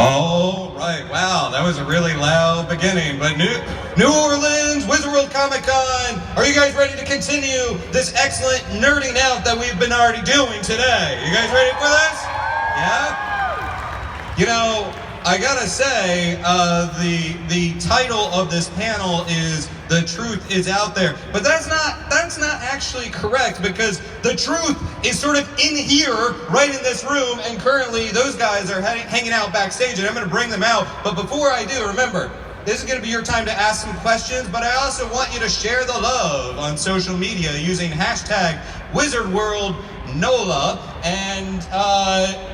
All right, wow, that was a really loud beginning, but New Orleans, Wizard World Comic Con, are you guys ready to continue this excellent nerding out that we've been already doing today? You guys ready for this? Yeah? You know, I gotta say, the title of this panel is "The Truth Is Out There," but that's not actually correct, because the truth is sort of in here, right in this room, and currently those guys are hanging out backstage, and I'm going to bring them out. But before I do, remember, this is going to be your time to ask some questions, but I also want you to share the love on social media using hashtag WizardWorldNOLA, and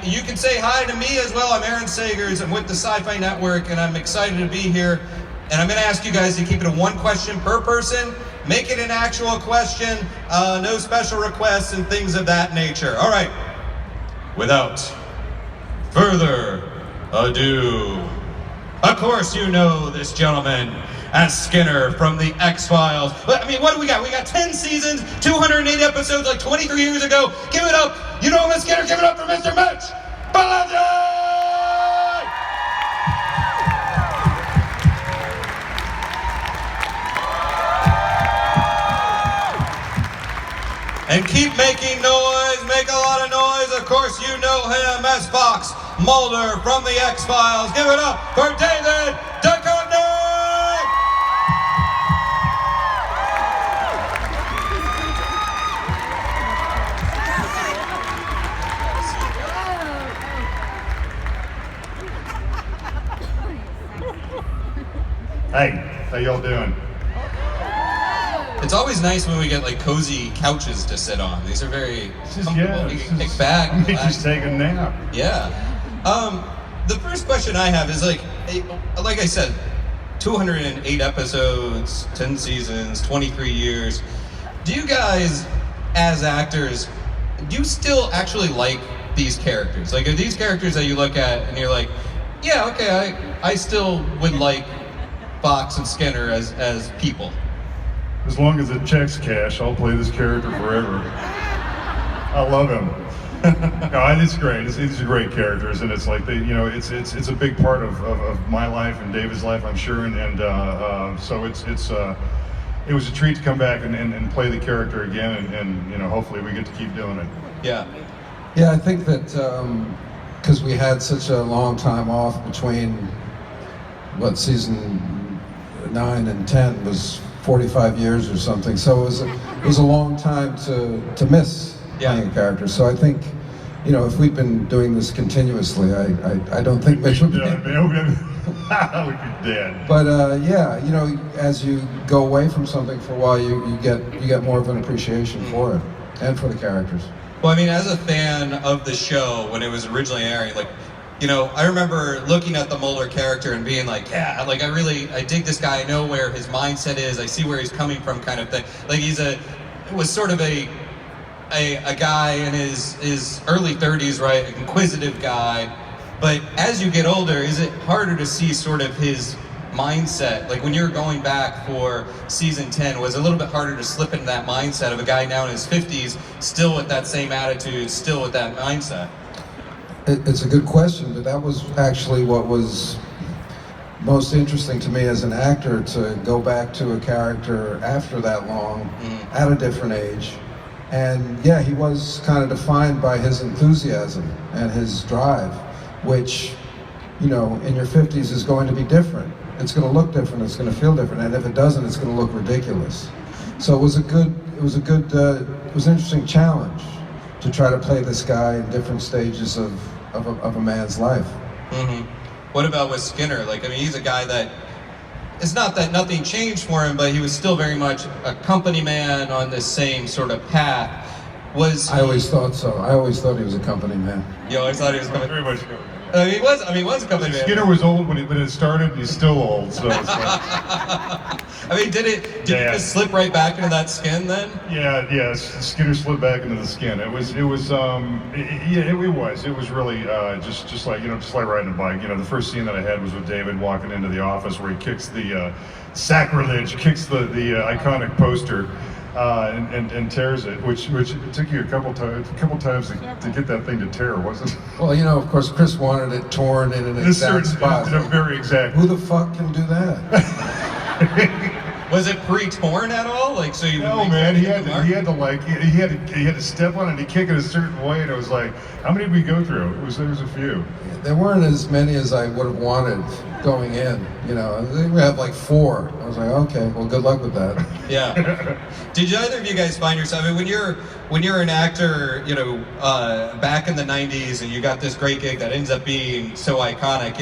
you can say hi to me as well. I'm Aaron Sagers, I'm with the Sci-Fi Network, and I'm excited to be here. And I'm going to ask you guys to keep it to one question per person. Make it an actual question, no special requests and things of that nature. All right, without further ado, of course you know this gentleman as Skinner from the X-Files. I mean, what do we got? We got 10 seasons, 208 episodes, like 23 years ago. Give it up. You know him as Skinner. Give it up for Mr. Mitch Pileggi! And keep making noise, make a lot of noise. Of course, you know him as Fox Mulder from the X-Files. Give it up for David Duchovny! Hey, how y'all doing? It's always nice when we get like cozy couches to sit on. These are very comfortable. You can kick back. You just take a nap. Yeah. The first question I have is like I said, 208 episodes, 10 seasons, 23 years. Do you guys, as actors, do you still actually like these characters? Like, are these characters that you look at and you're like, yeah, okay, I still would like Fox and Skinner as people? As long as it checks cash, I'll play this character forever. I love him. No, it's great. These are great characters, and it's like it's a big part of my life and David's life, I'm sure, and so it was a treat to come back and play the character again, and hopefully we get to keep doing it. Yeah. Yeah, I think that because we had such a long time off between season 9 and 10 was 45 years or something, so it was a long time to miss playing a character. So I think, if we'd been doing this continuously, I don't think Mitch would be. We'd be dead. But as you go away from something for a while, you get more of an appreciation for it and for the characters. Well, I mean, as a fan of the show when it was originally airing, I remember looking at the Mulder character and being like, yeah, I dig this guy. I know where his mindset is. I see where he's coming from, kind of thing. Like was sort of a guy in his early 30s, right? An inquisitive guy. But as you get older, is it harder to see sort of his mindset? Like when you're going back for season 10, was it a little bit harder to slip into that mindset of a guy now in his 50s, still with that same attitude, still with that mindset? It's a good question, but that was actually what was most interesting to me as an actor, to go back to a character after that long, at a different age. And yeah, he was kind of defined by his enthusiasm and his drive, which, in your 50s is going to be different. It's going to look different, it's going to feel different, and if it doesn't, it's going to look ridiculous. So it was an interesting challenge to try to play this guy in different stages of a man's life. Mm-hmm. What about with Skinner? He's a guy that, it's not that nothing changed for him, but he was still very much a company man on this same sort of path. I always thought so. I always thought he was a company man. You always thought he was a company man? Very much so. He was a company man. Skinner was old when it started, and he's still old, so it's did it just slip right back into that skin then? Yeah, Skinner slipped back into the skin. It was really just like riding a bike. The first scene that I had was with David walking into the office where he kicks the iconic poster and tears it, which it took you a couple times to get that thing to tear, wasn't it? Well, of course, Chris wanted it torn in an exact spot. In a very exact. Who the fuck can do that? Was it pre-torn at all? Like, so you? No, man. He had to step on it and kick it a certain way, and it was like, how many did we go through? There was a few. There weren't as many as I would have wanted going in. I think we have like 4. I was like, okay, well, good luck with that. Yeah. Did either of you guys find yourself? I mean, when you're an actor, back in the '90s, and you got this great gig that ends up being so iconic,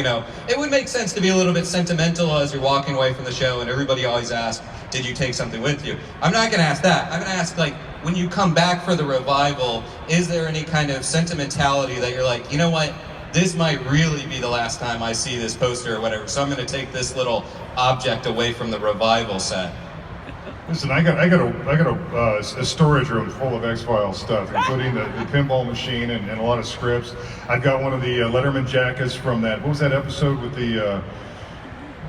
it would make sense to be a little bit sentimental as you're walking away from the show, and everybody always asks, did you take something with you? I'm not going to ask that. I'm going to ask, like, when you come back for the revival, is there any kind of sentimentality that you're like, you know what? This might really be the last time I see this poster or whatever, so I'm going to take this little object away from the revival set. Listen, I got a storage room full of X-Files stuff, including the pinball machine and a lot of scripts. I've got one of the Letterman jackets from that. What was that episode with the?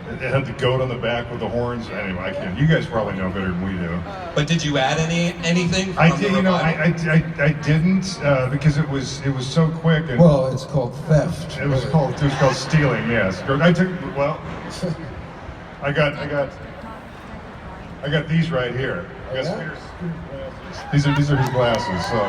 It had the goat on the back with the horns. Anyway, I can't. You guys probably know better than we do. But did you add anything? From I the did. revival? I didn't because it was so quick. And Well, it's called theft. it was called stealing. Yes. I got these right here. I got Skinner's glasses. These are his glasses. So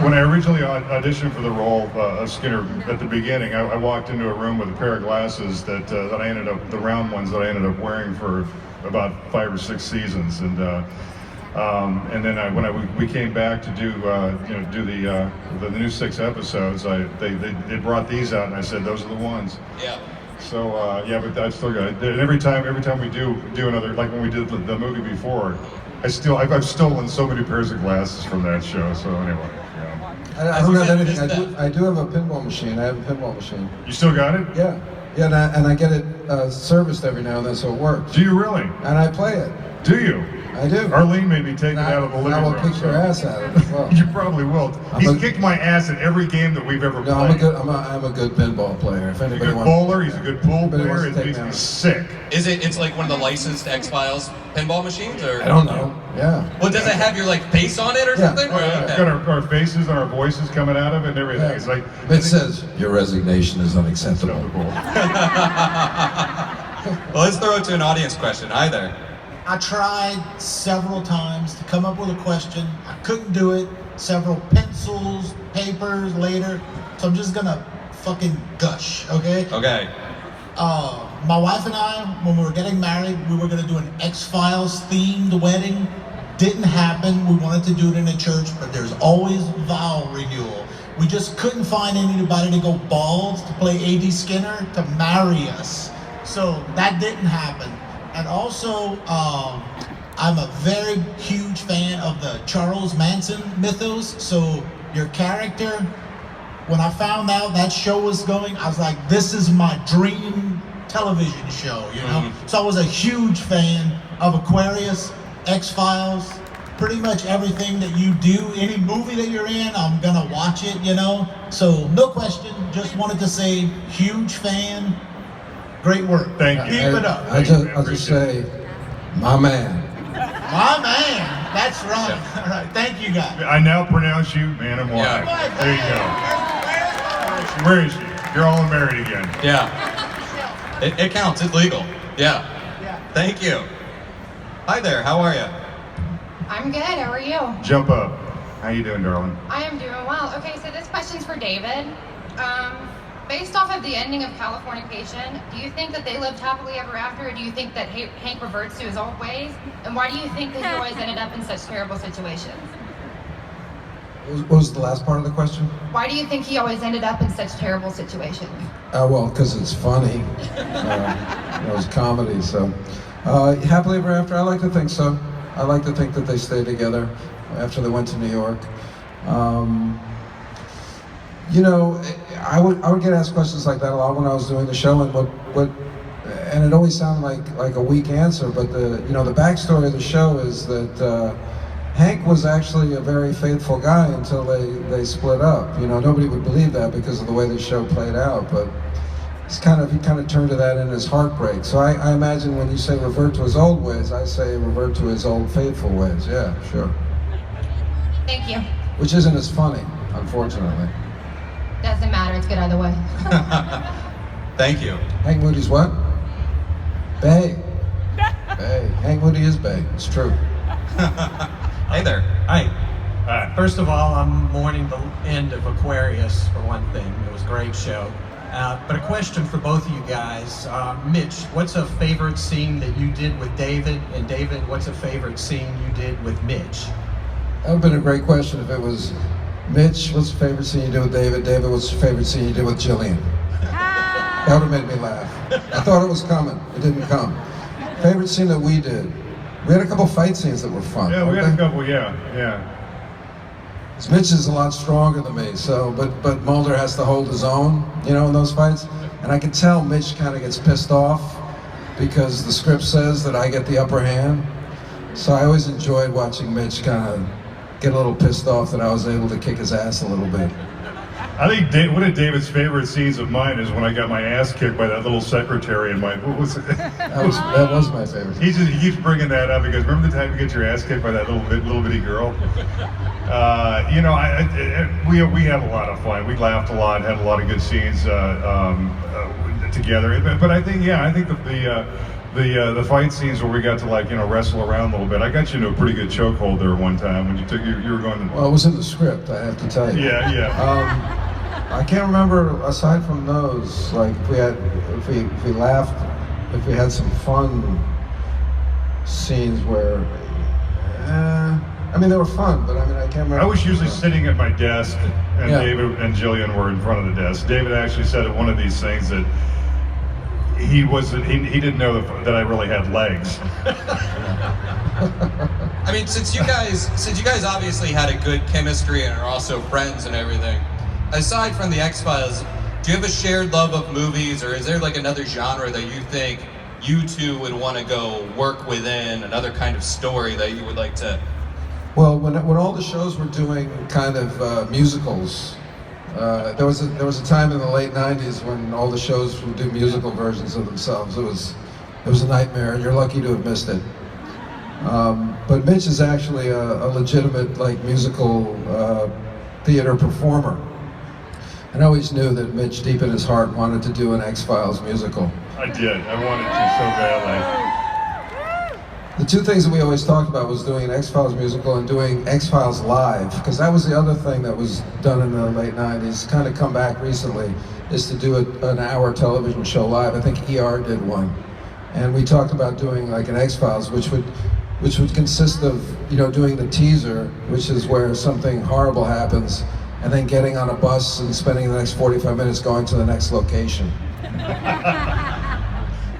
when I originally auditioned for the role of Skinner at the beginning, I walked into a room with a pair of glasses that I ended up, the round ones that I ended up wearing for about 5 or 6 seasons, and then when we came back to do the new 6 episodes, they brought these out, and I said those are the ones. Yeah. So but I've still got it. And every time we do another, like when we did the movie before, I've stolen so many pairs of glasses from that show. So anyway, yeah. I don't have anything. I do have a pinball machine. I have a pinball machine. You still got it? Yeah, and I get it serviced every now and then, so it works. Do you really? And I play it. Do you? I do. Arlene made me take it out of the living room. I will kick your ass at it as well. You probably will. He's kicked my ass at every game that we've ever played. I'm a good pinball player. If He's a anybody good wants, bowler. He's a good pool player. wants to It makes take me me sick. It's like one of the licensed X-Files pinball machines, or? I don't know. Yeah. Well, does it have your face on it or Yeah. something? Oh, Or- yeah. It's got our faces and our voices coming out of it and everything. Yeah. It's like It says your resignation is unacceptable. acceptable. Well, let's throw it to an audience question. Hi there. I tried several times to come up with a question. I couldn't do it. Several pencils, papers later. So I'm just gonna fucking gush, okay? Okay. My wife and I, when we were getting married, we were gonna do an X-Files themed wedding. Didn't happen. We wanted to do it in a church, but there's always vow renewal. We just couldn't find anybody to go bald to play A.D. Skinner to marry us. So that didn't happen. And also, I'm a very huge fan of the Charles Manson mythos. So your character, when I found out that show was going, I was like, this is my dream television show, So I was a huge fan of Aquarius, X-Files, pretty much everything that you do, any movie that you're in, I'm gonna watch it, So no question, just wanted to say, huge fan. Great work. Thank you. Keep it up. I'll just say, my man. My man. That's right. Yeah. All right. Thank you, guys. I now pronounce you man and wife. Yeah. There you go. Where is she? You're all married again. Yeah. It counts. It's legal. Yeah. Yeah. Thank you. Hi there. How are you? I'm good. How are you? Jump up. How you doing, darling? I am doing well. Okay, so this question's for David. Based off of the ending of Californication, do you think that they lived happily ever after, or do you think that Hank reverts to his old ways? And why do you think that he always ended up in such terrible situations? What was the last part of the question? Why do you think he always ended up in such terrible situations? Well, because it's funny. It was comedy, so. Happily ever after, I like to think so. I like to think that they stayed together after they went to New York. I would get asked questions like that a lot when I was doing the show, and and it always sounded like a weak answer, but the backstory of the show is that Hank was actually a very faithful guy until they split up. Nobody would believe that because of the way the show played out, but he kind of turned to that in his heartbreak. So I imagine when you say revert to his old ways, I say revert to his old faithful ways. Yeah, sure. Thank you. Which isn't as funny, unfortunately. Doesn't matter. It's good either way. Thank you. Hank Moody's what? Bay. Bay. Hank Moody is Bay. It's true. Hey there. Hi. First of all, I'm mourning the end of Aquarius, for one thing. It was a great show. But a question for both of you guys. Mitch, what's a favorite scene that you did with David? And David, what's a favorite scene you did with Mitch? That would have been a great question if it was Mitch, what's the favorite scene you did with David? David, what's the favorite scene you did with Jillian? That would have made me laugh. I thought it was coming. It didn't come. Favorite scene that we did? We had a couple fight scenes that were fun. Yeah, we had a couple, yeah. 'Cause Mitch is a lot stronger than me, so, but Mulder has to hold his own, you know, in those fights. And I can tell Mitch kind of gets pissed off because the script says that I get the upper hand. So I always enjoyed watching Mitch kind of get a little pissed off that I was able to kick his ass a little bit. I think one of David's favorite scenes of mine is when I got my ass kicked by that little secretary in my. What was it? That was my favorite. He keeps bringing that up because remember the time you get your ass kicked by that little bitty girl? You know, we had a lot of fun. We laughed a lot, had a lot of good scenes together. But I think the fight scenes where we got to, like, you know, wrestle around a little bit. I got you into a pretty good chokehold there one time when you were going. Well, it was in the script, I have to tell you. Yeah. I can't remember, aside from those, like if we laughed, if we had some fun scenes where, I mean, they were fun, but I mean, I can't remember. I was usually sitting at my desk, and Yeah. David and Jillian were in front of the desk. David actually said at one of these things that he didn't know that I really had legs. I mean, since you guys obviously had a good chemistry and are also friends and everything, aside from the X-Files, do you have a shared love of movies, or is there like another genre that you think you two would want to go work within, another kind of story that you would like to? Well, when all the shows were doing kind of musicals, there was a time in the late '90s when all the shows would do musical versions of themselves. It was a nightmare, and you're lucky to have missed it. But Mitch is actually a legitimate, like, musical theater performer. And I always knew that Mitch, deep in his heart, wanted to do an X-Files musical. I did. I wanted to so badly. The two things that we always talked about was doing an X-Files musical and doing X-Files live, because that was the other thing that was done in the late '90s, kind of come back recently, is to do an hour television show live. I think ER did one. And we talked about doing like an X-Files, which would consist of, you know, doing the teaser, which is where something horrible happens, and then getting on a bus and spending the next 45 minutes going to the next location.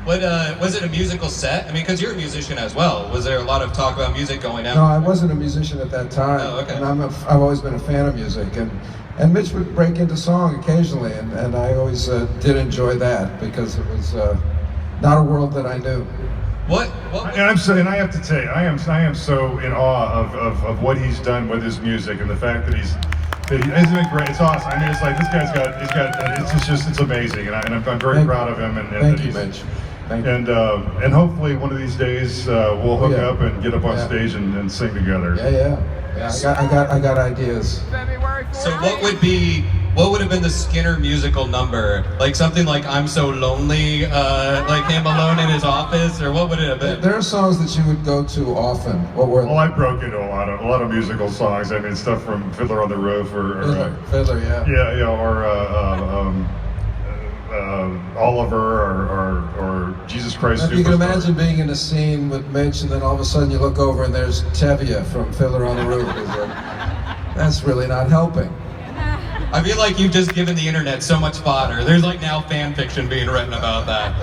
What was it a musical set? I mean, because you're a musician as well. Was there a lot of talk about music going out? No, I wasn't a musician at that time. Oh, okay. And I've always been a fan of music, and Mitch would break into song occasionally, and I always did enjoy that because it was not a world that I knew. And I have to tell you, I am so in awe of what he's done with his music and the fact that isn't it great? It's awesome. I mean, it's like this guy's got it's amazing, and I'm very proud of him. And thank you, Mitch. Thank you. And hopefully one of these days we'll hook up and get up on stage and sing together. Yeah. I got ideas. So what would have been the Skinner musical number? Like something like "I'm So Lonely," like him alone in his office, or what would it have been? There are songs that you would go to often. What were they? Well, I broke into a lot of musical songs. I mean, stuff from Fiddler on the Roof or Fiddler, yeah. or Oliver or Jesus Christ If Superstar. you can imagine being in a scene with Mitch, and then all of a sudden you look over and there's Tevye from Fiddler on the Roof. It's like, that's really not helping. I feel like you've just given the internet so much fodder. There's like now fan fiction being written about that.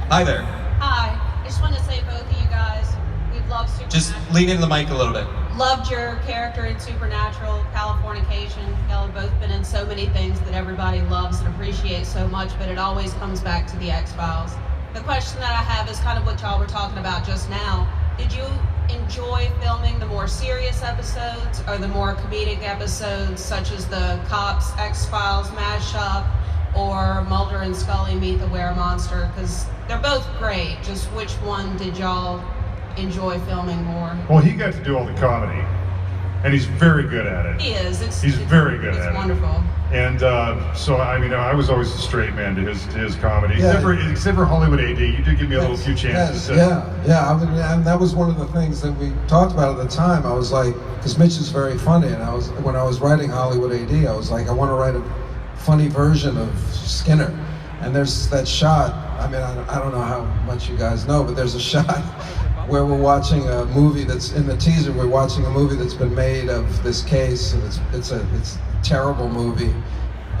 Hi there. Hi. I just want to say both of you guys, we've loved Supernatural. Just lean into the mic a little bit. Loved your character in Supernatural, Californication. Y'all have both been in so many things that everybody loves and appreciates so much, but it always comes back to the X-Files. The question that I have is kind of what y'all were talking about just now. Did you enjoy filming the more serious episodes or the more comedic episodes, such as the Cops, X-Files mashup, or Mulder and Scully Meet the Were-Monster? Because they're both great. Just which one did y'all enjoy filming more? Well, he got to do all the comedy, and he's very good at it. He is. He's very good at It's wonderful. it. And so, I mean, I was always a straight man to his comedy. Yeah. Except for Hollywood AD, you did give me a few chances. Yeah. I mean, and that was one of the things that we talked about at the time. I was like, because Mitch is very funny, and when I was writing Hollywood AD, I was like, I want to write a funny version of Skinner. And there's that shot. I mean, I don't know how much you guys know, but there's a shot where we're watching a movie that's in the teaser. We're watching a movie that's been made of this case, and it's a terrible movie.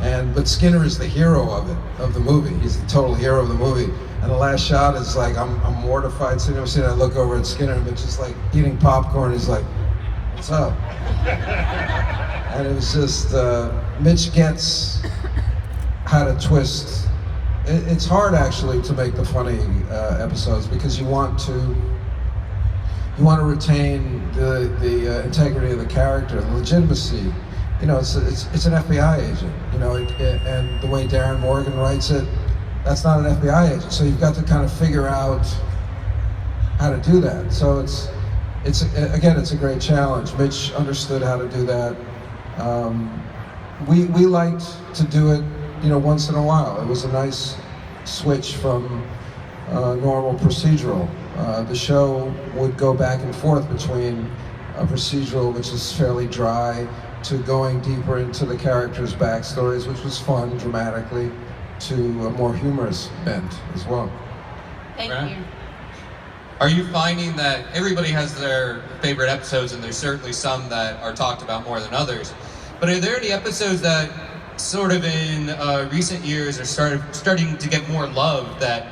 But Skinner is the hero of the movie. He's the total hero of the movie. And the last shot is like, I'm mortified sitting there. I look over at Skinner, and Mitch is like eating popcorn. He's like, "What's up?" And it was just Mitch gets how to twist. It's hard actually to make the funny episodes because you want to retain the integrity of the character, the legitimacy. You know, it's an FBI agent. You know, and the way Darren Morgan writes it, that's not an FBI agent. So you've got to kind of figure out how to do that. So it's a great challenge. Mitch understood how to do that. We liked to do it, you know, once in a while. It was a nice switch from normal procedural. The show would go back and forth between a procedural, which is fairly dry, to going deeper into the characters' backstories, which was fun dramatically, to a more humorous bent as well. Thank Right. you. Are you finding that everybody has their favorite episodes, and there's certainly some that are talked about more than others, but are there any episodes that sort of in recent years are starting to get more love that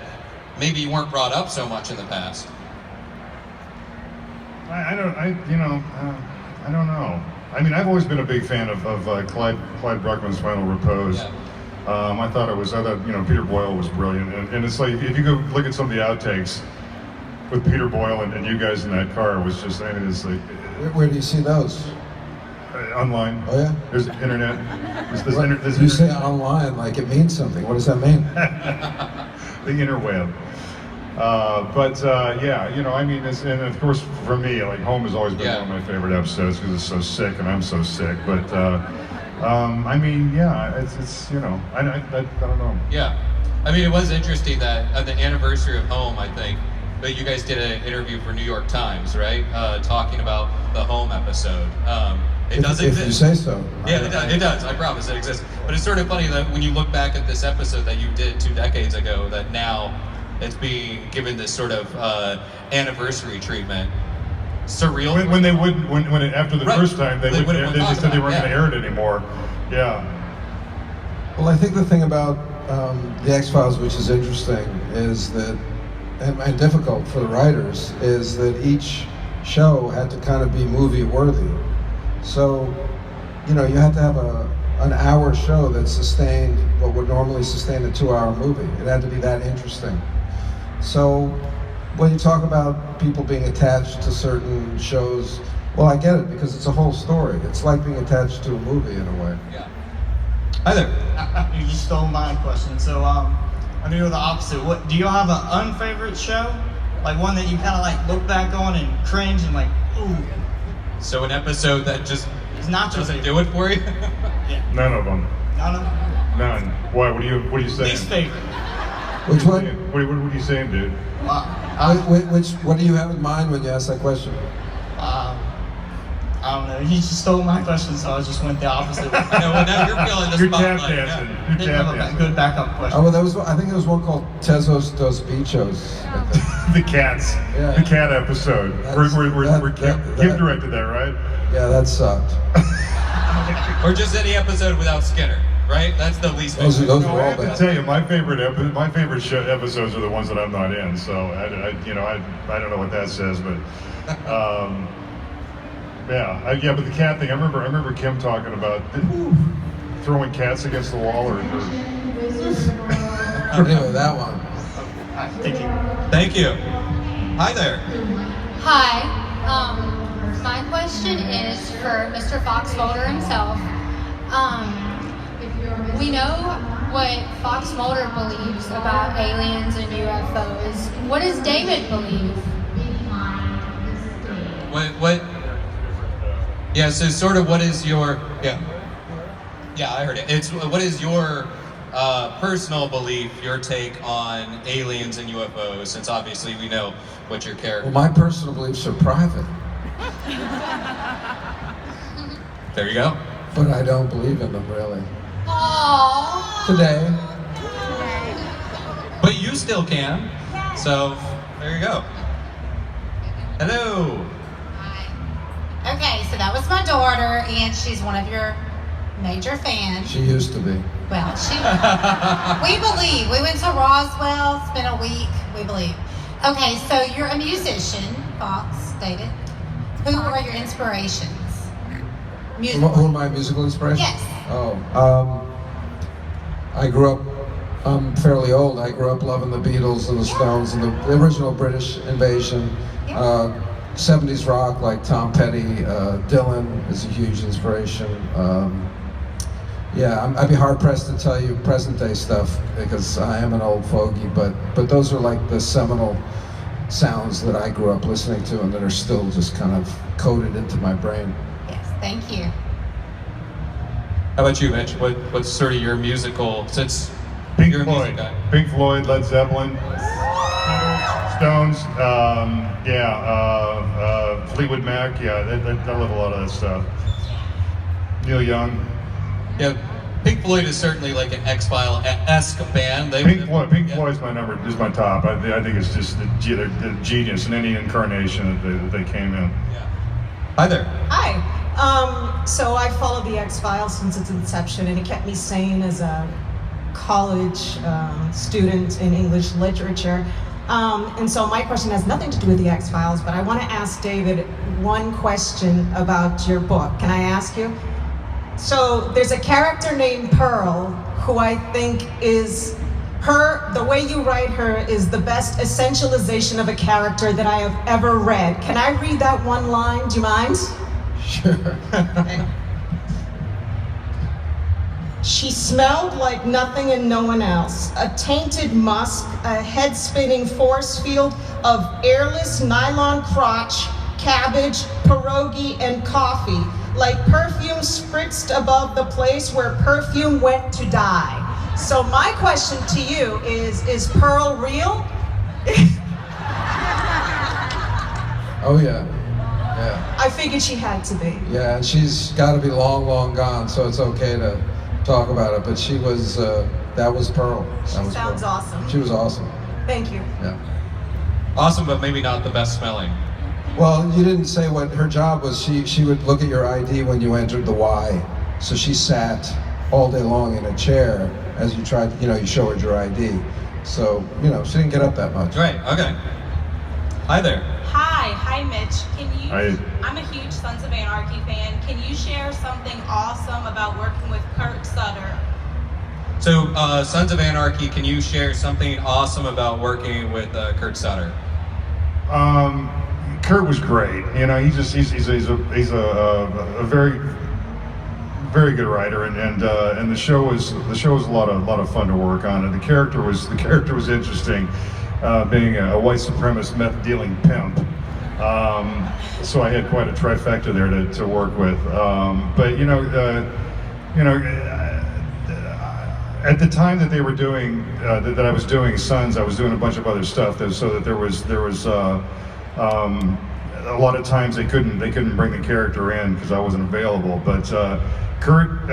maybe weren't brought up so much in the past? I don't know. I mean, I've always been a big fan of Clyde Bruckman's Final Repose. Yeah. I thought Peter Boyle was brilliant, and it's like if you go look at some of the outtakes with Peter Boyle and you guys in that car, it was just, I mean, it's like Where do you see those? online. Oh yeah. There's internet. There's You say online like it means something. What does that mean? the interweb. Yeah, you know, I mean, and of course for me, like Home has always been Yeah. one of my favorite episodes because it's so sick and I'm so sick. But I mean, yeah, it's you know, I don't know. Yeah. I mean, it was interesting that on the anniversary of Home, I think, but you guys did an interview for New York Times, right? Talking about the Home episode. It does exist. If you say so. Yeah, it does. I promise it exists. But it's sort of funny that when you look back at this episode that you did 2 decades ago, that now it's being given this sort of anniversary treatment. Surreal. After the Right. first time they said they weren't going to air it anymore. Yeah. Well, I think the thing about the X-Files, which is interesting, is that, and difficult for the writers, is that each show had to kind of be movie worthy. So, you know, you had to have an hour show that sustained what would normally sustain a 2-hour movie. It had to be that interesting. So when you talk about people being attached to certain shows, well, I get it because it's a whole story. It's like being attached to a movie in a way. Yeah. Hi there. You just stole my question. So, I'm gonna go the opposite. What do you have an unfavorite show? Like one that you kind of like look back on and cringe and like, ooh. So an episode that just It's not your doesn't favorite. do it for you? Yeah. None of them. None of them. None. Why? What are you saying? Least favorite. Which one? What are you saying, dude? What do you have in mind when you ask that question? I don't know. He just stole my question, so I just went the opposite. I know, well, now you're feeling the You're tap spotlight. dancing. Yeah. You're Didn't tap have a dancing. good backup question. Oh, well, I think there was one called Tezos dos Bichos. I think. The cats. Yeah. The cat episode. Kim directed that, right? Yeah, that sucked. Or just any episode without Skinner, right? That's the least Those favorite. are No, I all have to bad. tell you, my favorite episodes are the ones that I'm not in. So I don't know what that says, but yeah. But the cat thing, I remember Kim talking about throwing cats against the wall or Anyway, that one. Thank you. Thank you. Hi there. Hi. My question is for Mr. Foxfolder himself. We know what Fox Mulder believes about aliens and UFOs. What does David believe? What? Yeah, so sort of what is your, yeah, I heard it. It's, what is your personal belief, your take on aliens and UFOs, since obviously we know what your character. Well, my personal beliefs are private, There you go. but I don't believe in them really. Aww. Today. But you still can. So there you go. Hello. Okay, so that was my daughter, and she's one of your major fans. She used to be. Well, we believe. We went to Roswell, spent a week, we believe. Okay, so you're a musician, Fox, David. Who are your inspirations? Who are my musical inspirations? Yes. I grew up, I'm fairly old, I grew up loving the Beatles and the Stones and the original British invasion. 70s rock like Tom Petty, Dylan is a huge inspiration. I'd be hard pressed to tell you present day stuff because I am an old fogey, but those are like the seminal sounds that I grew up listening to and that are still just kind of coded into my brain. Yes, thank you. How about you, Mitch? What's sort of your musical, since Pink you're a music Floyd. guy? Pink Floyd, Led Zeppelin, Stones, Fleetwood Mac. Yeah, I love a lot of that stuff. Neil Young. Yeah, Pink Floyd is certainly like an X-File-esque band. Pink Floyd is my top. I think it's just the genius in any incarnation that they came in. Yeah. Hi there. Hi. So I followed the X-Files since its inception, and it kept me sane as a college student in English literature. And so my question has nothing to do with the X-Files, but I want to ask David one question about your book. Can I ask you? So there's a character named Pearl who I think is the way you write her is the best essentialization of a character that I have ever read. Can I read that one line? Do you mind? Sure. Okay. She smelled like nothing and no one else. A tainted musk, a head-spinning force field of airless nylon crotch, cabbage, pierogi, and coffee, like perfume spritzed above the place where perfume went to die. So my question to you is Pearl real? Oh yeah. Yeah. I figured she had to be. Yeah, and she's got to be long, long gone, so it's okay to talk about it. But she was, that was Pearl. That was Sounds Pearl. awesome. She was awesome. Thank you. Yeah. Awesome, but maybe not the best smelling. Well, you didn't say what her job was. She would look at your ID when you entered the Y. So she sat all day long in a chair as you tried, you showed your ID. So, she didn't get up that much. Right, okay. Hi there. Hi, Mitch. Hi. I'm a huge Sons of Anarchy fan. Can you share something awesome about working with Kurt Sutter? So, Sons of Anarchy, can you share something awesome about working with Kurt Sutter? Kurt was great. He's a very, very good writer, and the show was a lot of fun to work on, and the character was interesting, being a white supremacist meth dealing pimp. So I had quite a trifecta there to work with. At the time that they were doing that I was doing Sons, I was doing a bunch of other stuff. So that there was a lot of times they couldn't bring the character in because I wasn't available. But Kurt,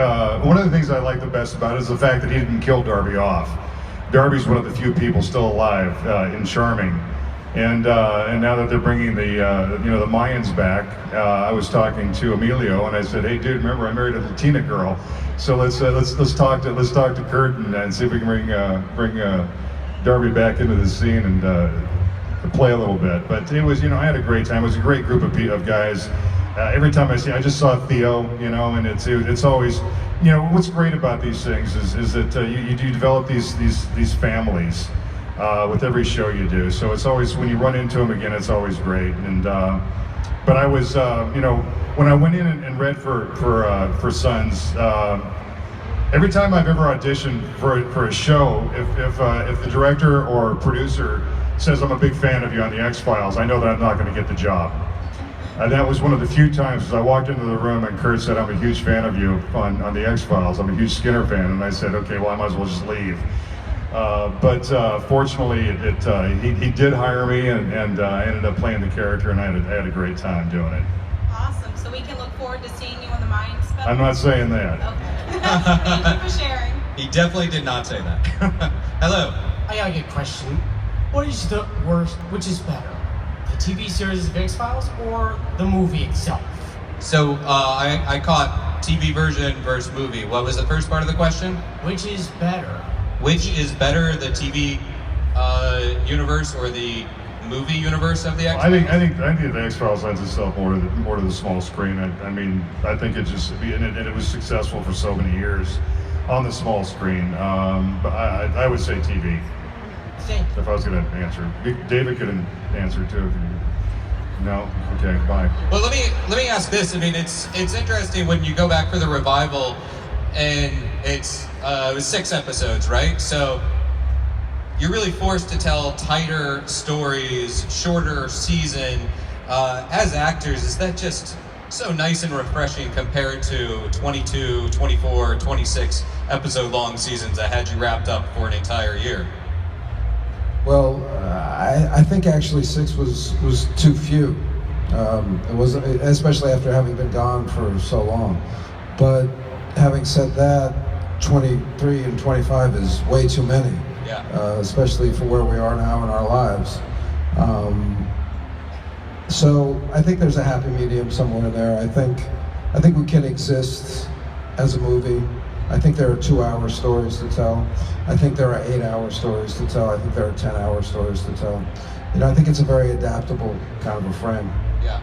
one of the things I like the best about it is the fact that he didn't kill Darby off. Darby's one of the few people still alive in Charming. And now that they're bringing the Mayans back, I was talking to Emilio and I said, "Hey, dude, remember I married a Latina girl, so let's talk to Kurt and see if we can bring Darby back into the scene and play a little bit." But it was, I had a great time. It was a great group of guys. Every time I just saw Theo, and it's always, what's great about these things is that you develop these families. With every show you do, so it's always, when you run into them again, it's always great. And but I was, when I went in and read for Sons, every time I've ever auditioned for a show, if the director or producer says I'm a big fan of you on the X-Files, I know that I'm not going to get the job. And that was one of the few times as I walked into the room and Kurt said, I'm a huge fan of you on the X-Files. I'm a huge Skinner fan. And I said, okay, well, I might as well just leave. But fortunately, he did hire me, and I ended up playing the character, and I had a great time doing it. Awesome. So we can look forward to seeing you on the Mind Spell? I'm not saying that. Okay. Thank you for sharing. He definitely did not say that. Hello. I got a good question. What is the worst, which is better? The TV series of X-Files or the movie itself? So I caught TV version versus movie. What was the first part of the question? Which is better? Which is better, the TV universe or the movie universe of the X-Files? I think the X-Files lends itself more to the small screen. I mean, I think it just and it was successful for so many years on the small screen. But I would say TV. If I was going to answer, David could answer too. If you, no, okay, bye. Well, let me ask this. I mean, it's interesting when you go back for the revival, and it was 6 episodes, right? So you're really forced to tell tighter stories, shorter season. As actors, is that just so nice and refreshing compared to 22, 24, 26 episode long seasons that had you wrapped up for an entire year? Well, I think actually 6 was too few. It was, especially after having been gone for so long. But having said that, 23 and 25 is way too many. Yeah. Especially for where we are now in our lives. So I think there's a happy medium somewhere in there. I think we can exist as a movie. I think there are 2-hour stories to tell. I think there are 8-hour stories to tell. I think there are 10-hour stories to tell. You know, I think it's a very adaptable kind of a frame. Yeah.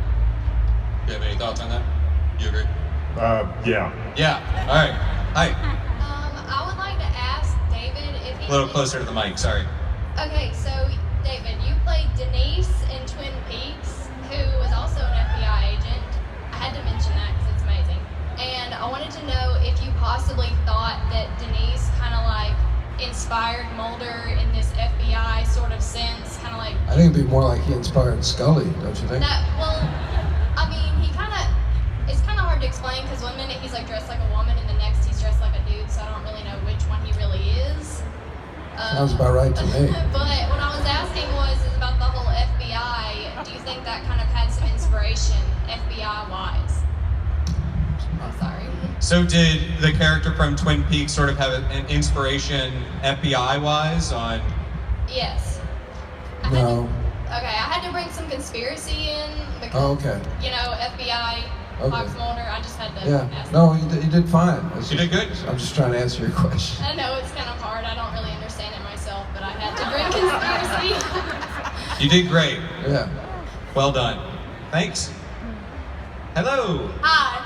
Do you have any thoughts on that? You agree? Yeah. Yeah. All right. Hi. I would like to ask David if he... A little closer to the mic, sorry. Okay, so David, you played Denise in Twin Peaks, who was also an FBI agent. I had to mention that because it's amazing. And I wanted to know if you possibly thought that Denise kind of like inspired Mulder in this FBI sort of sense, kind of like... I think it'd be more like he inspired Scully, don't you think? Well, I mean, it's kind of hard to explain because one minute he's like dressed like a woman and the next he's dressed like a dude, so I don't really know which one he really is. Sounds about right to me. But what I was asking is about the whole FBI. Do you think that kind of had some inspiration, FBI-wise? Oh, sorry. So did the character from Twin Peaks sort of have an inspiration FBI-wise on... Yes. No. Okay, I had to bring some conspiracy in because, Oh, okay. you know, FBI, Okay. Fox Mulder, I just had to Yeah. ask. No, you did fine. You did good. I'm just trying to answer your question. I know it's kind of hard. I don't really understand it myself, but I had to bring conspiracy. You did great. Yeah. Well done. Thanks. Hello. Hi.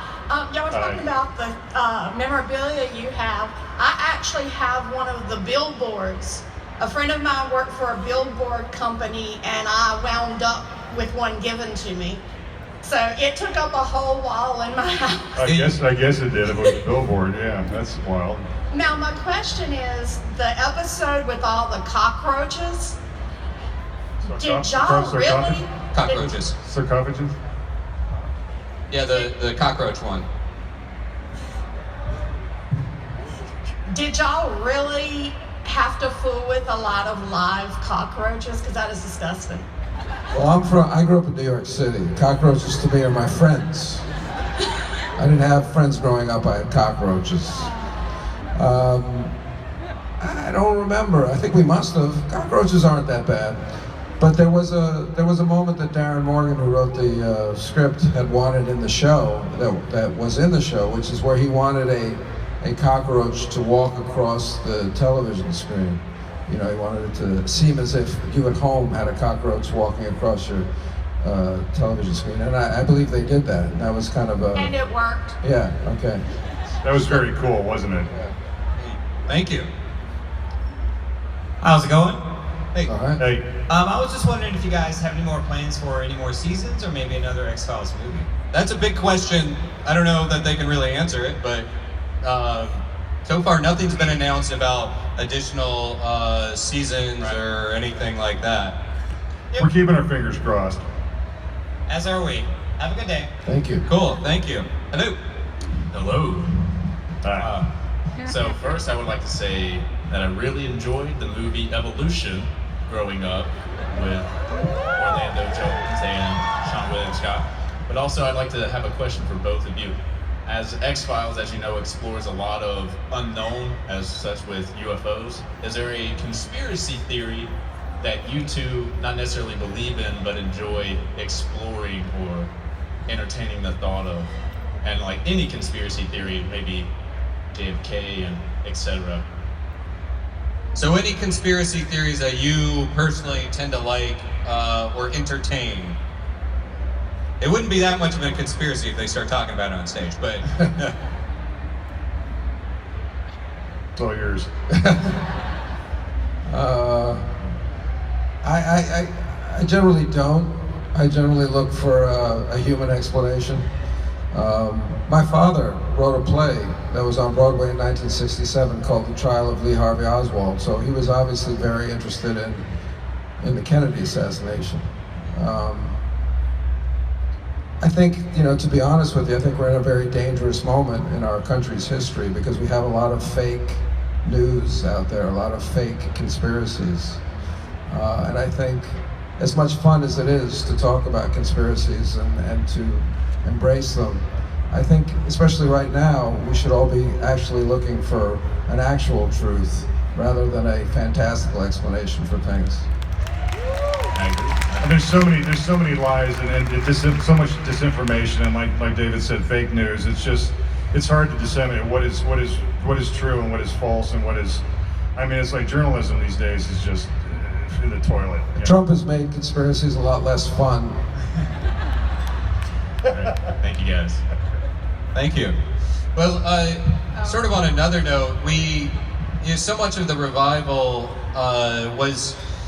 Y'all were talking Hi. about the memorabilia you have. I actually have one of the billboards. A friend of mine worked for a billboard company, and I wound up with one given to me. So it took up a whole wall in my house. I guess it did. It was a billboard. Yeah, that's wild. Now my question is, the episode with all the cockroaches, did y'all really? Cockroaches. Sarcophagus? Yeah, the cockroach one. Did y'all really have to fool with a lot of live cockroaches? Because that is disgusting. Well, I grew up in New York City. Cockroaches to me are my friends. I didn't have friends growing up. I had cockroaches. I don't remember. I think we must have. Cockroaches aren't that bad. But there was a moment that Darren Morgan, who wrote the script, had wanted in the show, that was in the show, which is where he wanted a cockroach to walk across the television screen. You know, he wanted it to seem as if you at home had a cockroach walking across your television screen. And I believe they did that. And that was kind of a... And it worked. Yeah, okay. That was very cool, wasn't it? Thank you. How's it going? Hey. All right. Hey, I was just wondering if you guys have any more plans for any more seasons or maybe another X-Files movie. That's a big question. I don't know that they can really answer it, but So far, nothing's been announced about additional seasons or anything like that. We're keeping our fingers crossed. As are we. Have a good day. Thank you. Cool, thank you. Hello. Hello. Hi. So first I would like to say that I really enjoyed the movie Evolution growing up with Orlando Jones and Sean William Scott. But also I'd like to have a question for both of you. As X-Files, as you know, explores a lot of unknown, as such with UFOs, is there a conspiracy theory that you two not necessarily believe in, but enjoy exploring or entertaining the thought of? And like any conspiracy theory, maybe JFK and etc. So any conspiracy theories that you personally tend to like or entertain? It wouldn't be that much of a conspiracy if they start talking about it on stage, but... It's all yours. I generally don't. I generally look for a human explanation. My father wrote a play that was on Broadway in 1967 called The Trial of Lee Harvey Oswald, so he was obviously very interested in the Kennedy assassination. I think, to be honest with you, I think we're in a very dangerous moment in our country's history because we have a lot of fake news out there, a lot of fake conspiracies. And I think as much fun as it is to talk about conspiracies and to embrace them, I think, especially right now, we should all be actually looking for an actual truth rather than a fantastical explanation for things. I agree. And there's so many lies and so much disinformation and like David said, fake news. It's hard to disseminate what is true and what is false and what is. I mean, it's like journalism these days is just in the toilet. Trump has made conspiracies a lot less fun. Right. Thank you guys. Thank you. Well, sort of on another note, so much of the revival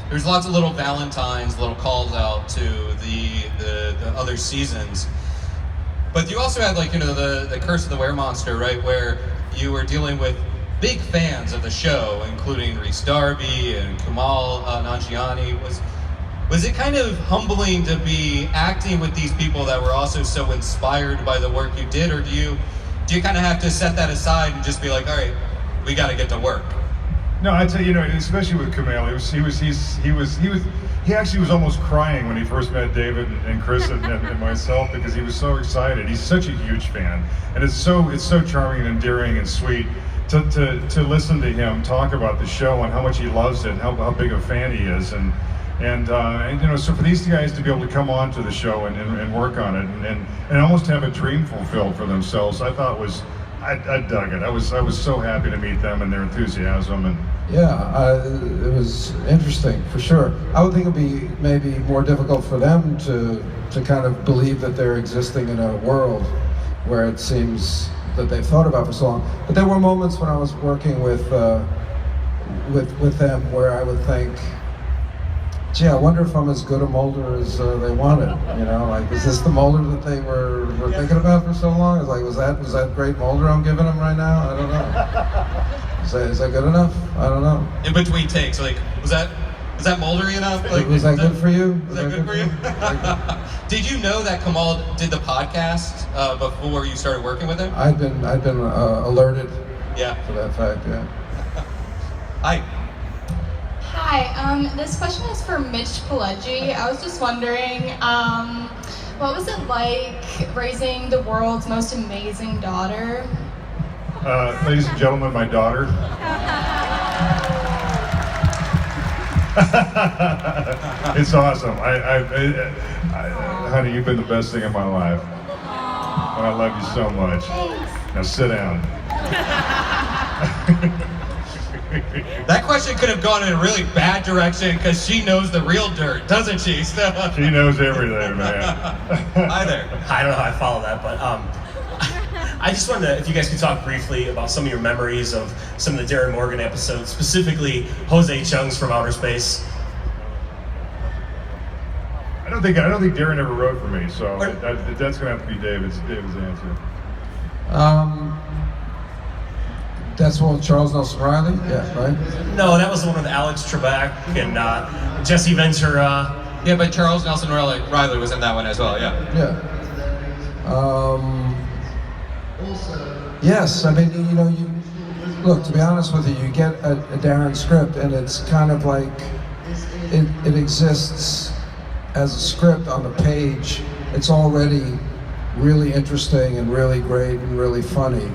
there's lots of little Valentines, little calls out to the other seasons. But you also had the Curse of the Weremonster, right, where you were dealing with big fans of the show, including Rhys Darby and Kumail Nanjiani. Was it kind of humbling to be acting with these people that were also so inspired by the work you did, or do you kind of have to set that aside and just be like, all right, we got to get to work? No, I'd say, especially with Kumail, he actually was almost crying when he first met David and Chris and myself because he was so excited. He's such a huge fan, and it's so charming and endearing and sweet to listen to him talk about the show and how much he loves it and how big a fan he is, and so for these guys to be able to come on to the show and work on it and almost have a dream fulfilled for themselves, I thought I dug it. I was so happy to meet them and their enthusiasm and. Yeah, it was interesting for sure. I would think it'd be maybe more difficult for them to kind of believe that they're existing in a world where it seems that they've thought about for so long. But there were moments when I was working with them where I would think, gee, I wonder if I'm as good a molder as they wanted. Is this the molder that they were thinking about for so long? It's like, was that great molder I'm giving them right now? I don't know. Is that good enough? I don't know. In between takes, was that moldery enough? Was that good for you? Was that good for you? Did you know that Kumail did the podcast before you started working with him? I'd been alerted. Yeah. To that fact. Yeah. Hi. Hi, this question is for Mitch Pileggi. I was just wondering, what was it like raising the world's most amazing daughter? Ladies and gentlemen, my daughter. It's awesome. Honey, you've been the best thing in my life. And I love you so much. Now sit down. That question could have gone in a really bad direction because she knows the real dirt, doesn't she? So. She knows everything, man. Hi there. I don't know how I follow that, but I just wanted to, if you guys could talk briefly about some of your memories of some of the Darren Morgan episodes, specifically Jose Chung's From Outer Space. I don't think Darren ever wrote for me, so that's gonna have to be David's answer. That's one with Charles Nelson Riley? Yeah, right? No, that was the one with Alex Trebek and Jesse Ventura. Yeah, but Charles Nelson Riley was in that one as well, yeah. Yeah. Yes, I mean, you know, look, to be honest with you, you get a Darren script and it's kind of like, it exists as a script on the page. It's already really interesting and really great and really funny.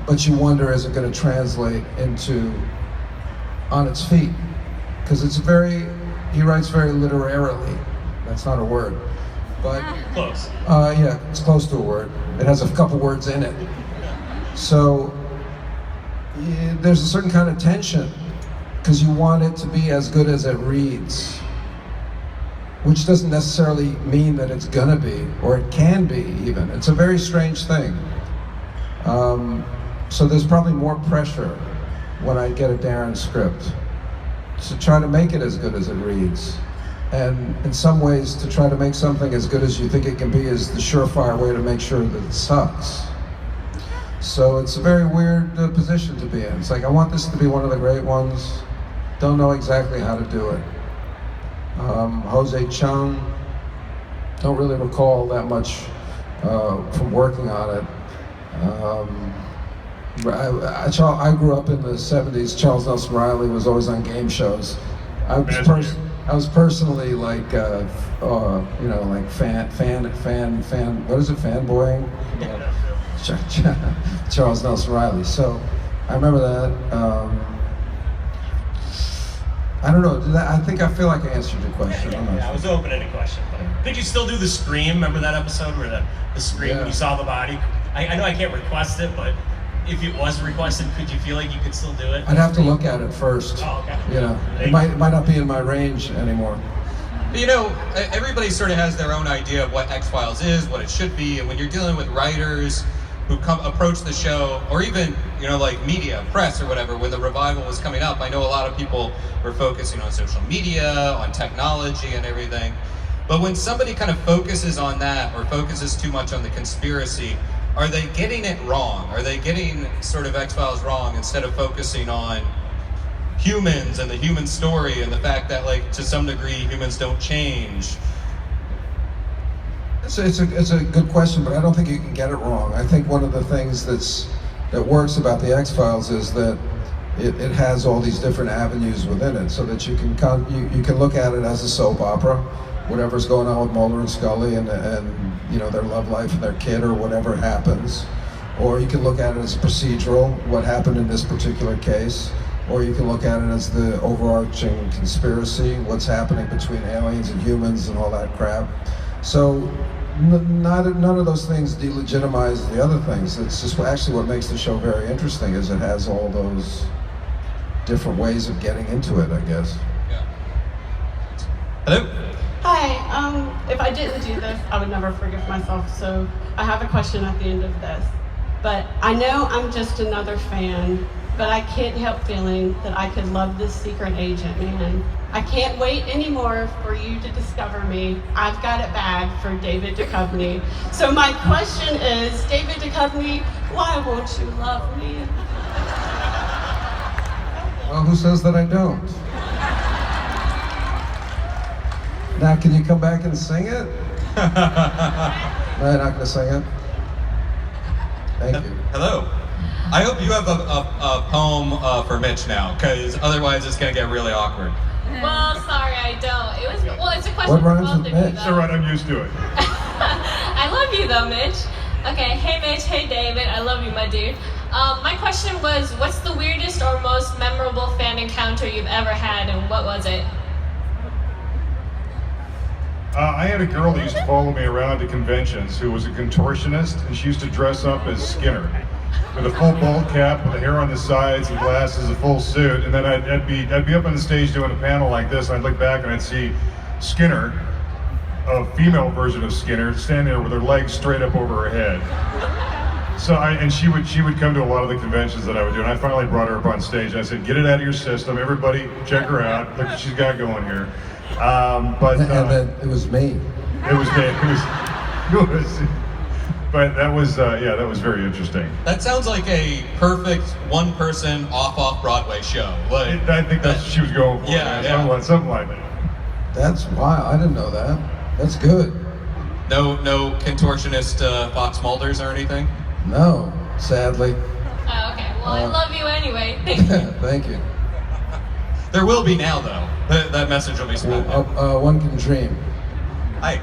But you wonder, is it going to translate into on its feet? Because he writes very literarily. That's not a word, but close. Yeah, it's close to a word. It has a couple words in it. So there's a certain kind of tension because you want it to be as good as it reads, which doesn't necessarily mean that it's gonna be, or it can be even. It's a very strange thing. So there's probably more pressure when I get a Darren script to try to make it as good as it reads. And in some ways, to try to make something as good as you think it can be is the surefire way to make sure that it sucks. So it's a very weird position to be in. It's like, I want this to be one of the great ones. Don't know exactly how to do it. Jose Chung, don't really recall that much from working on it. I grew up in the 70s. Charles Nelson Riley was always on game shows. I was personally like, you know, like fan. What is it? Fanboying. Charles Nelson Riley. So I remember that. I don't know. I feel like I answered your question. Yeah, I was open-ended question. But could you still do the scream? Remember that episode where the scream when you saw the body? I know I can't request it, but if it was requested, could you feel like you could still do it? I'd have to look at it first. Oh, okay. You know, it might not be in my range anymore. You know, everybody sort of has their own idea of what X-Files is, what it should be, and when you're dealing with writers who approach the show, or even, you know, like media, press or whatever, when the revival was coming up, I know a lot of people were focusing on social media, on technology and everything. But when somebody kind of focuses on that or focuses too much on the conspiracy, are they getting it wrong? Are they getting sort of X-Files wrong instead of focusing on humans and the human story and the fact that, like, to some degree, humans don't change? It's a good question, but I don't think you can get it wrong. I think one of the things that works about the X-Files is that it has all these different avenues within it, so that you can look at it as a soap opera, whatever's going on with Mulder and Scully and you know, their love life and their kid or whatever happens, or you can look at it as a procedural, what happened in this particular case, or you can look at it as the overarching conspiracy, what's happening between aliens and humans and all that crap. So none of those things delegitimize the other things. It's just actually what makes the show very interesting is it has all those different ways of getting into it, I guess. Yeah. Hello? Hi, if I didn't do this, I would never forgive myself, so I have a question at the end of this. But I know I'm just another fan, but I can't help feeling that I could love this secret agent, man. I can't wait anymore for you to discover me. I've got it bad for David Duchovny. So my question is, David Duchovny, why won't you love me? Well, who says that I don't? Now, can you come back and sing it? No, you're not going to sing it? Thank you. Hello. I hope you have a poem for Mitch now, because otherwise it's going to get really awkward. Well, sorry, I don't. It's a question What for rhymes both with of Mitch? you, All though. right, I'm used to it. I love you, though, Mitch. Okay, hey, Mitch. Hey, David. I love you, my dude. My question was, what's the weirdest or most memorable fan encounter you've ever had, and what was it? I had a girl that used to follow me around to conventions who was a contortionist, and she used to dress up as Skinner with a full bald cap, with the hair on the sides and glasses, a full suit, and then I'd be up on the stage doing a panel like this, and I'd look back and I'd see Skinner, a female version of Skinner, standing there with her legs straight up over her head. So she would come to a lot of the conventions that I would do, and I finally brought her up on stage. And I said, "Get it out of your system, everybody, check her out. Look what she's got going here." And then it was me. It was me. But that was that was very interesting. That sounds like a perfect one-person off Broadway show. Like, I think that's what she was going for. Yeah, man. yeah. Something like that. That's wow. I didn't know that. That's good. No contortionist Fox Mulders or anything? No, sadly. Oh, okay. Well, I love you anyway. Thank you. Thank you. There will be now, though. That message will be spread. One can dream. Hi.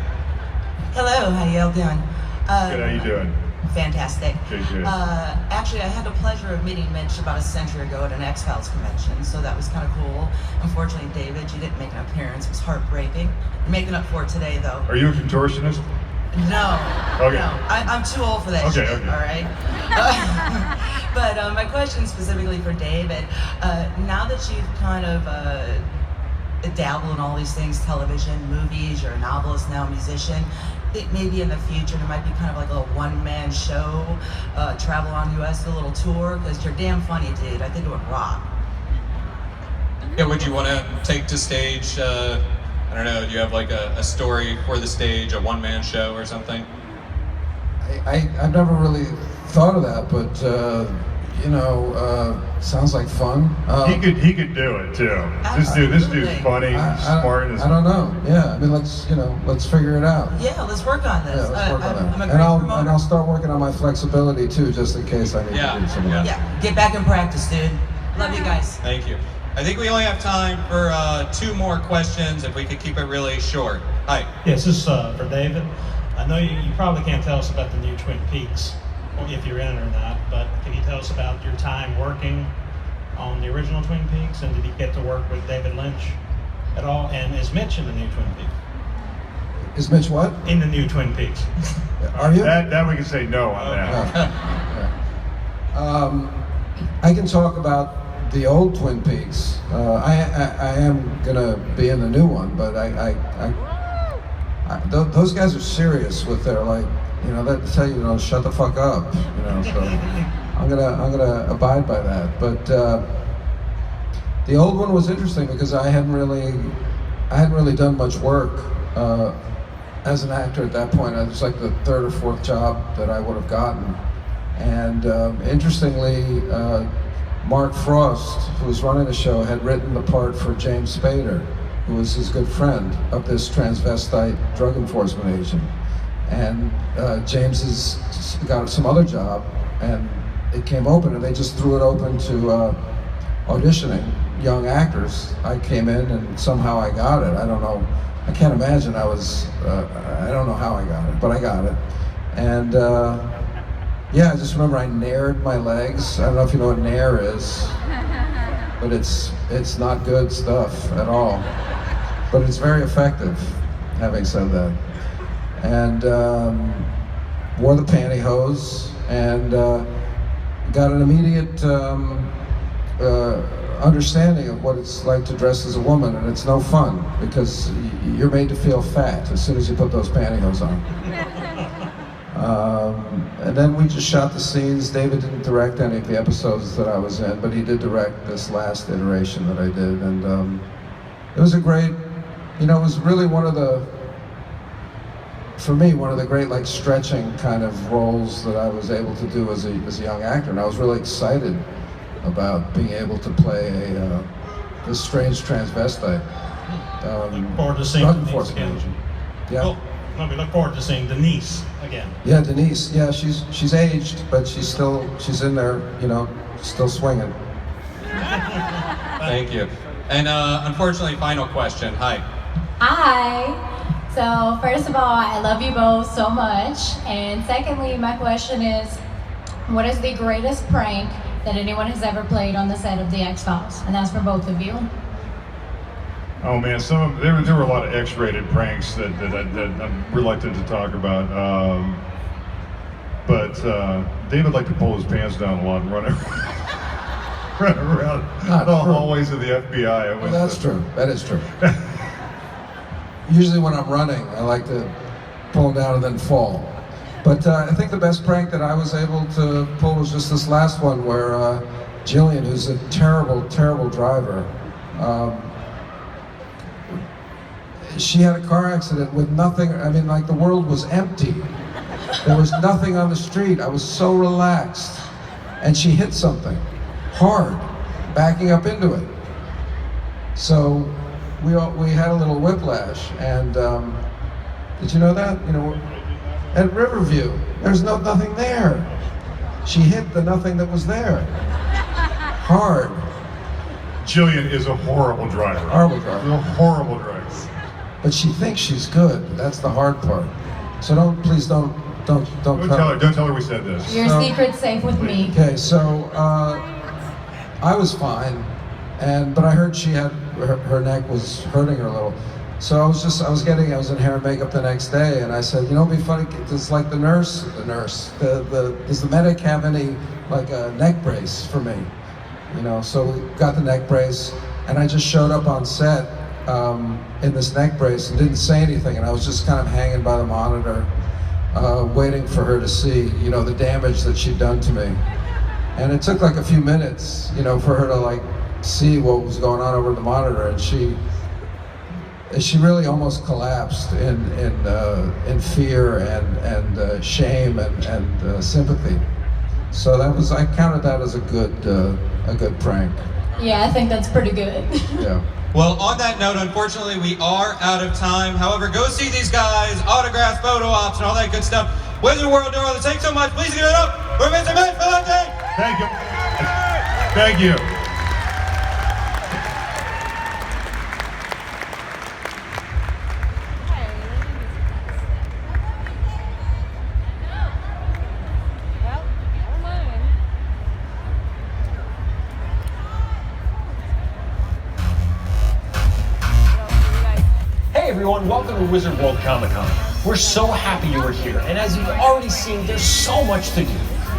Hello, how y'all doing? Good, how you doing? Fantastic. Good. Actually, I had the pleasure of meeting Mitch about a century ago at an X-Files convention, so that was kind of cool. Unfortunately, David, you didn't make an appearance. It was heartbreaking. You're making up for it today, though. Are you a contortionist? No. Okay. No, I'm too old for that Okay, shit, okay. all right? But my question specifically for David, now that you've kind of dabbled in all these things, television, movies, you're a novelist now, a musician, I think maybe in the future there might be kind of like a one-man show, travel on US, a little tour, because you're damn funny, dude. I think it would rock. Yeah, would you want to take to stage, I don't know, do you have like a story for the stage, a one-man show or something? I've never really thought of that, but sounds like fun. He could do it too. This dude's funny, smart. I don't know. Yeah, I mean, let's figure it out. Yeah, let's work on this. Yeah, let's work on that. I'm a And great I'll promoter. I'll start working on my flexibility too, just in case I need to do some of that. Yeah, get back in practice, dude. Love you guys. Thank you. I think we only have time for 2 more questions, if we could keep it really short. Hi. Yes, this is for David. I know you probably can't tell us about the new Twin Peaks, or if you're in it or not, but can you tell us about your time working on the original Twin Peaks, and did you get to work with David Lynch at all? And is Mitch in the new Twin Peaks? Is Mitch what? In the new Twin Peaks. Are you? That we can say no on that. I can talk about the old Twin Peaks. I am gonna be in the new one, but those guys are serious with their they tell you, shut the fuck up, So I'm gonna abide by that. But the old one was interesting because I hadn't really done much work as an actor at that point. It was like the 3rd or 4th job that I would have gotten, and interestingly. Mark Frost, who was running the show, had written the part for James Spader, who was his good friend of this transvestite drug enforcement agent. And James has got some other job, and it came open, and they just threw it open to auditioning young actors. I came in, and somehow I got it. I don't know. I can't imagine I don't know how I got it, but I got it. And yeah, I just remember I nared my legs. I don't know if you know what nair is, but it's not good stuff at all. But it's very effective, having said that. And wore the pantyhose and got an immediate understanding of what it's like to dress as a woman, and it's no fun because you're made to feel fat as soon as you put those pantyhose on. And then we just shot the scenes. David didn't direct any of the episodes that I was in, but he did direct this last iteration that I did, and it was a great, it was really one of the great stretching kind of roles that I was able to do as a young actor, and I was really excited about being able to play this strange transvestite. Look forward to seeing Denise again. Yeah. Cool. Well, we look forward to seeing Denise again. Yeah, Denise. Yeah, she's aged, but she's in there, still swinging. Thank you. And unfortunately, final question. Hi. Hi. So first of all, I love you both so much. And secondly, my question is, what is the greatest prank that anyone has ever played on the set of The X-Files? And that's for both of you. Oh man, there were a lot of X-rated pranks that I'm reluctant to talk about. But David liked to pull his pants down a lot and run around the hallways of the FBI. Well, that's true. That is true. Usually when I'm running, I like to pull them down and then fall. But I think the best prank that I was able to pull was just this last one where Jillian, who's a terrible, terrible driver, she had a car accident with nothing. I mean, the world was empty. There was nothing on the street. I was so relaxed. And she hit something hard, backing up into it. So we had a little whiplash. And did you know that? You know, at Riverview, there's nothing there. She hit the nothing that was there. Hard. Jillian is a horrible driver. Horrible driver. A horrible driver. But she thinks she's good. That's the hard part. So please don't Don't tell her we said this. Your secret's safe with me. Okay, so I was fine, but I heard she had her neck was hurting her a little. So I was in hair and makeup the next day, and I said, you know, it'd be funny. It's like the nurse. Does the medic have any like a neck brace for me? You know, so we got the neck brace, and I just showed up on set in this neck brace and didn't say anything, and I was just kind of hanging by the monitor, waiting for her to see, you know, the damage that she'd done to me. And it took like a few minutes, you know, for her to like see what was going on over the monitor, and she really almost collapsed in fear and shame and sympathy. So I counted that as a good prank. Yeah, I think that's pretty good. Yeah. Well, on that note, unfortunately, we are out of time. However, go see these guys, autographs, photo ops, and all that good stuff. Wizard World, New Orleans, thanks so much. Please give it up for Mr. Mitch Pileggi. Thank you. Thank you. Hey everyone, welcome to Wizard World Comic Con. We're so happy you were here, and as you've already seen, there's so much to do.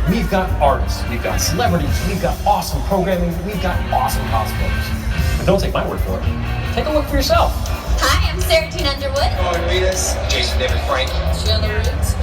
We've got artists, we've got celebrities, we've got awesome programming, we've got awesome cosplayers. But don't take my word for it. Take a look for yourself. Hi, I'm Sarah Jean Underwood. Jason David Frank. Sheila Roots.